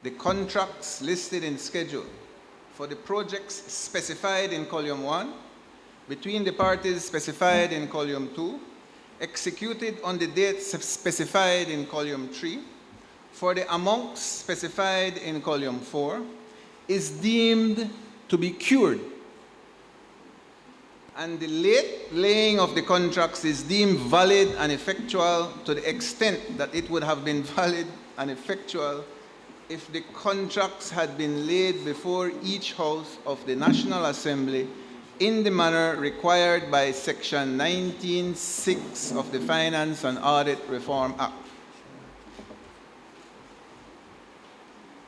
The contracts listed in schedule for the projects specified in column 1 between the parties specified in column 2, executed on the dates specified in column 3, for the amounts specified in column 4, is deemed to be cured. And the late laying of the contracts is deemed valid and effectual to the extent that it would have been valid and effectual if the contracts had been laid before each house of the National Assembly in the manner required by Section 19(6) of the Finance and Audit Reform Act.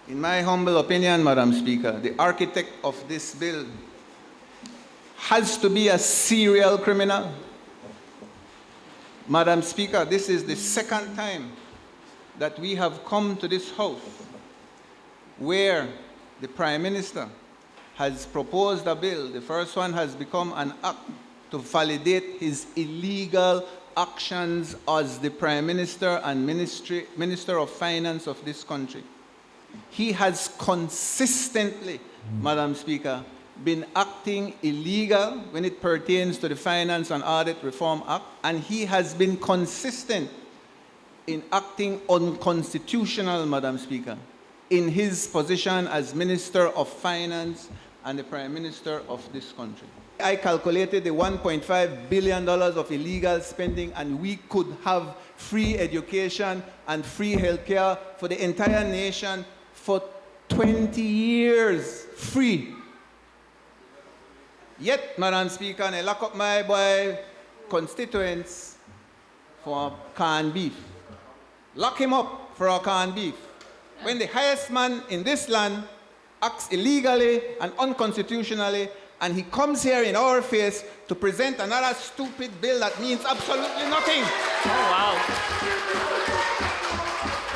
In my humble opinion, Madam Speaker, the architect of this bill has to be a serial criminal. Madam Speaker, this is the second time that we have come to this House where the Prime Minister has proposed a bill. The first one has become an act to validate his illegal actions as the Prime Minister and Minister of Finance of this country. He has consistently, Madam Speaker, been acting illegal when it pertains to the Finance and Audit Reform Act, and he has been consistent in acting unconstitutional, Madam Speaker, in his position as Minister of Finance and the Prime Minister of this country. I calculated the $1.5 billion of illegal spending, and we could have free education and free health care for the entire nation for 20 years, free. Yet, Madam Speaker, I lock up my boy constituents for canned beef. Lock him up for our canned beef. When the highest man in this land acts illegally and unconstitutionally, and he comes here in our face to present another stupid bill that means absolutely nothing. Oh, wow.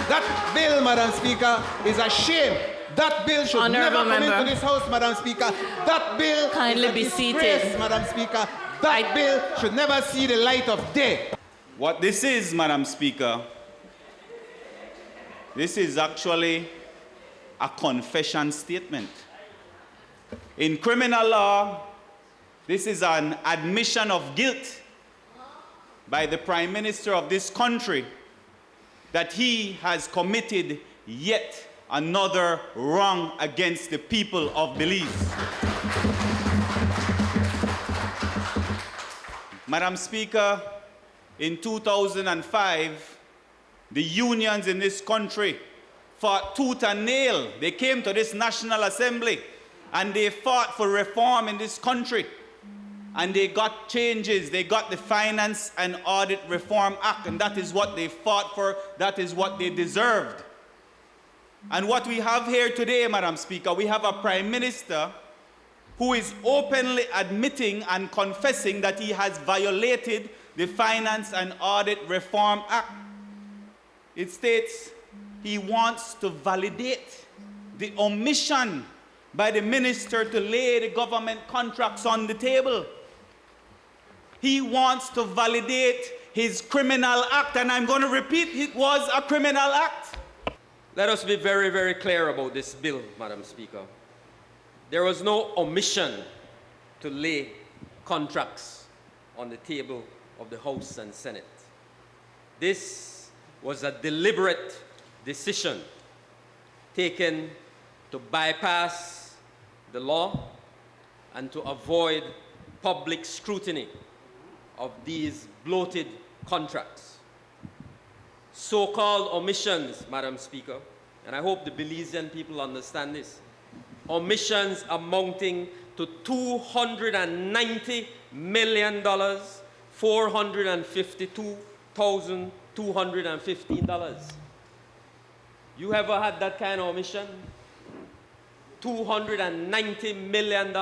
That bill, Madam Speaker, is a shame. That bill should Honorable never come member. into this House, Madam Speaker. That bill Kindly is a be disgrace, seated. Madam Speaker. That bill should never see the light of day. What this is, Madam Speaker, this is actually a confession statement. In criminal law, this is an admission of guilt by the Prime Minister of this country that he has committed yet another wrong against the people of Belize. Madam Speaker, in 2005, the unions in this country fought tooth and nail. They came to this National Assembly and they fought for reform in this country. And they got changes. They got the Finance and Audit Reform Act, and that is what they fought for. That is what they deserved. And what we have here today, Madam Speaker, we have a Prime Minister who is openly admitting and confessing that he has violated the Finance and Audit Reform Act. It states he wants to validate the omission by the minister to lay the government contracts on the table. He wants to validate his criminal act, and I'm going to repeat, it was a criminal act. Let us be very, very clear about this bill, Madam Speaker. There was no omission to lay contracts on the table of the House and Senate. This was a deliberate decision taken to bypass the law and to avoid public scrutiny of these bloated contracts. So-called omissions, Madam Speaker, and I hope the Belizean people understand this, omissions amounting to $290 million, $452,215. You ever had that kind of omission? $290 million.